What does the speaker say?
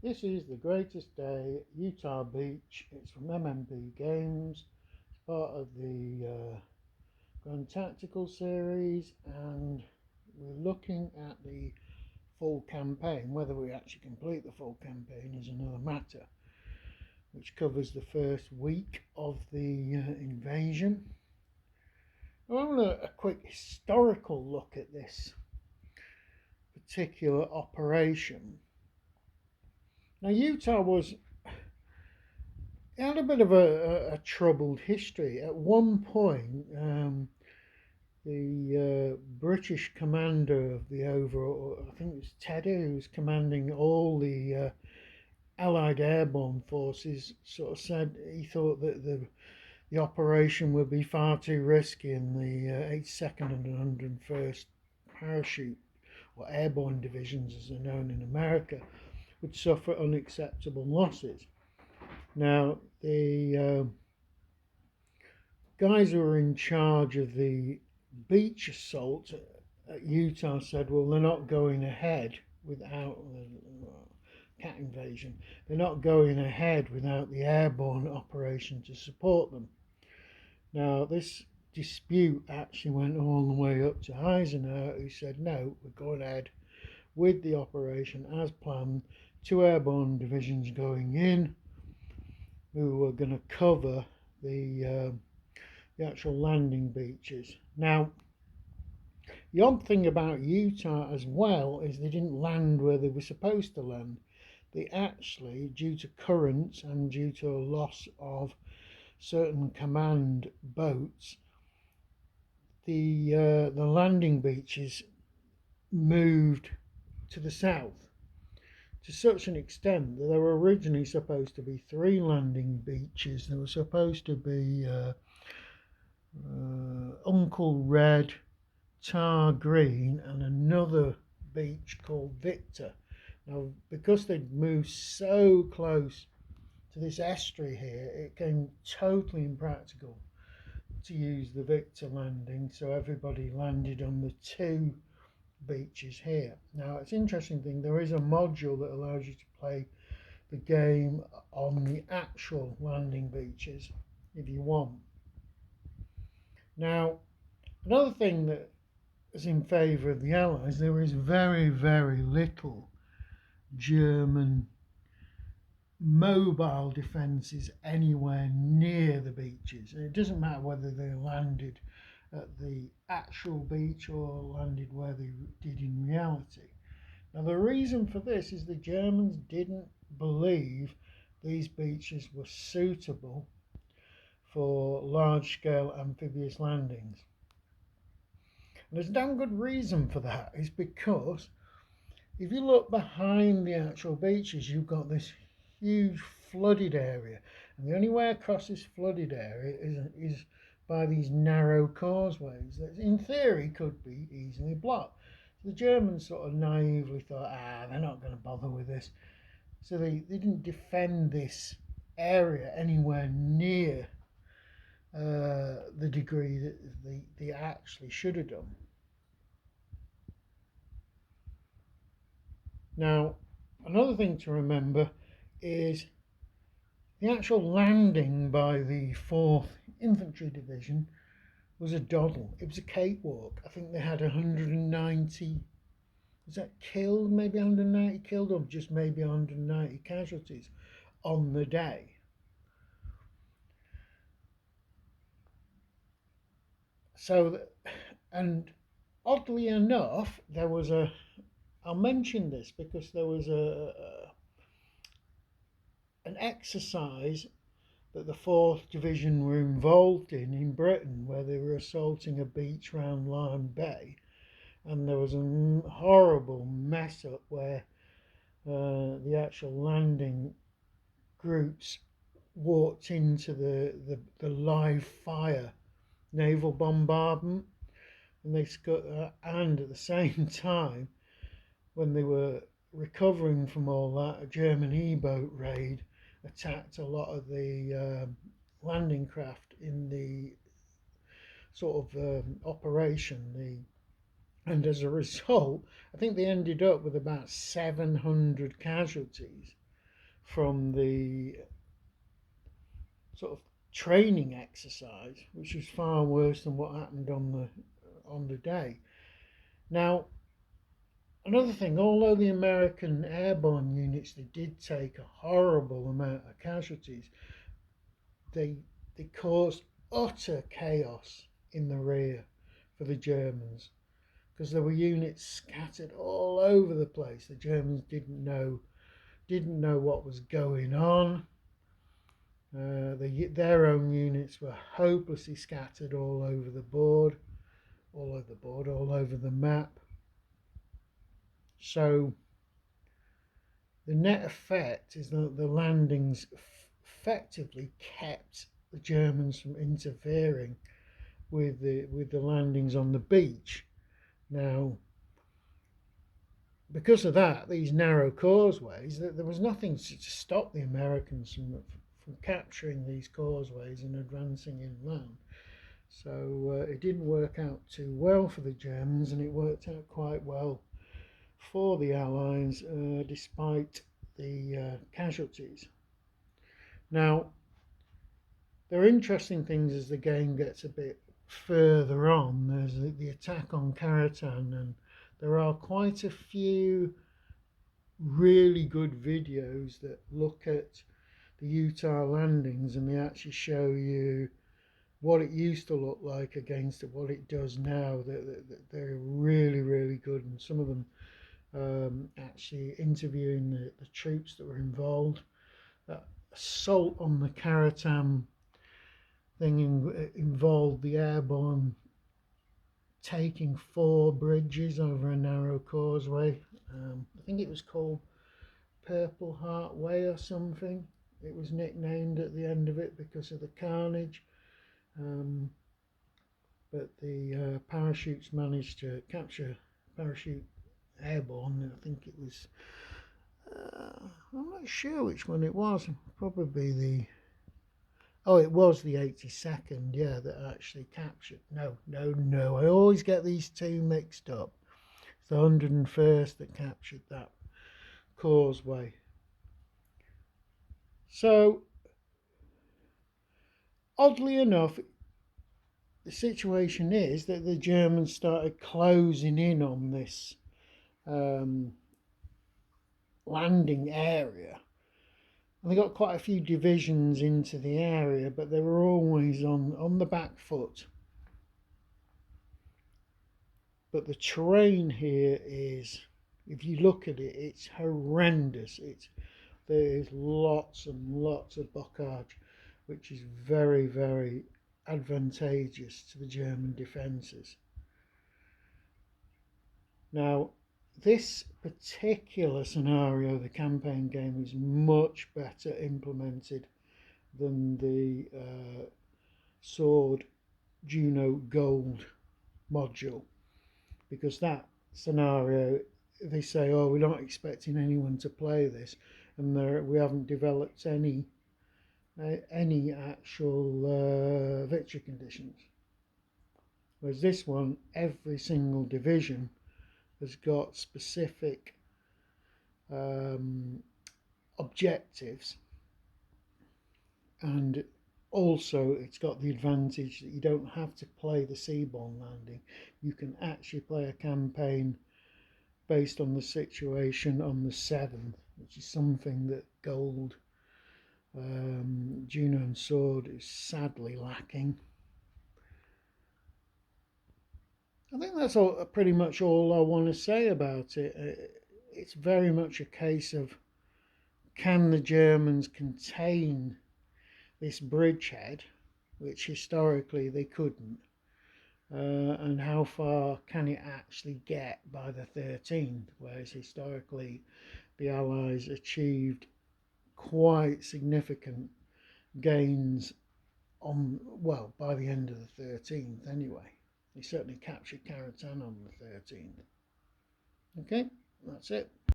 This is the greatest day at Utah Beach. It's from MMB Games. It's part of the Grand Tactical series, and we're looking at the full campaign. Whether we actually complete the full campaign is another matter, which covers the first week of the invasion. I want a quick historical look at this particular operation. Now, Utah had a bit of a troubled history. At one point, the British commander of the overall, I think it was Tedder, who was commanding all the Allied airborne forces, sort of said he thought that the operation would be far too risky, and the 82nd and 101st Parachute, or Airborne divisions as they're known in America, would suffer unacceptable losses. Now, the guys who were in charge of the beach assault at Utah said, well, they're not going ahead without cat invasion. They're not going ahead without the airborne operation to support them. Now, this dispute actually went all the way up to Eisenhower, who said, no, we're going ahead with the operation as planned. 2 airborne divisions going in, who were going to cover the actual landing beaches. Now, the odd thing about Utah as well is they didn't land where they were supposed to land. They actually, due to currents and due to a loss of certain command boats, the landing beaches moved to the south, to such an extent that there were originally supposed to be 3 landing beaches. There was supposed to be Uncle Red, Tar Green, and another beach called Victor. Now, because they'd moved so close to this estuary here, it became totally impractical to use the Victor landing, so everybody landed on the 2 beaches here. Now, it's an interesting thing, there is a module that allows you to play the game on the actual landing beaches if you want. Now, another thing that is in favour of the Allies, there is very, very little German mobile defences anywhere near the beaches. And it doesn't matter whether they landed at the actual beach or landed where they did in reality. Now, the reason for this is the Germans didn't believe these beaches were suitable for large-scale amphibious landings. And there's a damn good reason for that, is because if you look behind the actual beaches, you've got this huge flooded area, and the only way across this flooded area is by these narrow causeways that in theory could be easily blocked. So the Germans sort of naively thought, they're not going to bother with this. So they didn't defend this area anywhere near the degree that they actually should have done. Now, another thing to remember is the actual landing by the 4th Infantry Division was a doddle. It was a cakewalk. I think they had 190, was that killed, maybe 190 killed, or just maybe 190 casualties on the day. So, and oddly enough, there was I'll mention this because there was an exercise that the 4th Division were involved in Britain, where they were assaulting a beach round Lyme Bay, and there was a horrible mess up where the actual landing groups walked into the live fire naval bombardment, and and at the same time, when they were recovering from all that, a German E-boat raid attacked a lot of the landing craft in the sort of operation. And as a result, I think they ended up with about 700 casualties. from the sort of training exercise, which was far worse than what happened on the day. Now, another thing, although the American airborne units, they did take a horrible amount of casualties, they caused utter chaos in the rear for the Germans, because there were units scattered all over the place. The Germans didn't know what was going on. Their own units were hopelessly scattered all over the board, all over the map. So the net effect is that the landings effectively kept the Germans from interfering with the landings on the beach. Now, because of that, these narrow causeways, there was nothing to stop the Americans from capturing these causeways and advancing inland. So it didn't work out too well for the Germans, and it worked out quite well for the Allies, despite the casualties. Now, there are interesting things as the game gets a bit further on. There's the attack on Caratan, and there are quite a few really good videos that look at the Utah landings, and they actually show you what it used to look like against what it does now. They're really, really good, and some of them actually interviewing the troops that were involved. That assault on the Caratan thing involved the Airborne taking 4 bridges over a narrow causeway. I think it was called Purple Heart Way or something. It was nicknamed at the end of it because of the carnage. But the parachutes managed to capture Parachute Airborne. I think it was, I'm not sure which one it was. Probably it was the 82nd, yeah, that actually captured. No. I always get these two mixed up. It's the 101st that captured that causeway. So, oddly enough, the situation is that the Germans started closing in on this landing area. And they got quite a few divisions into the area, but they were always on the back foot. But the terrain here is, if you look at it, it's horrendous. There's lots and lots of bocage, which is very, very advantageous to the German defences. Now, this particular scenario, the campaign game, is much better implemented than the Sword Juno Gold module, because that scenario, they say, oh, we're not expecting anyone to play this, and we haven't developed any actual victory conditions. Whereas this one, every single division has got specific objectives, and also it's got the advantage that you don't have to play the seaborne landing. You can actually play a campaign based on the situation on the 7th, which is something that Gold, Juno and Sword is sadly lacking. I think that's pretty much all I want to say about it. It's very much a case of, can the Germans contain this bridgehead, which historically they couldn't, and how far can it actually get by the 13th, whereas historically the Allies achieved quite significant gains by the end of the 13th anyway. They certainly captured Caratan on the 13th. Okay, that's it.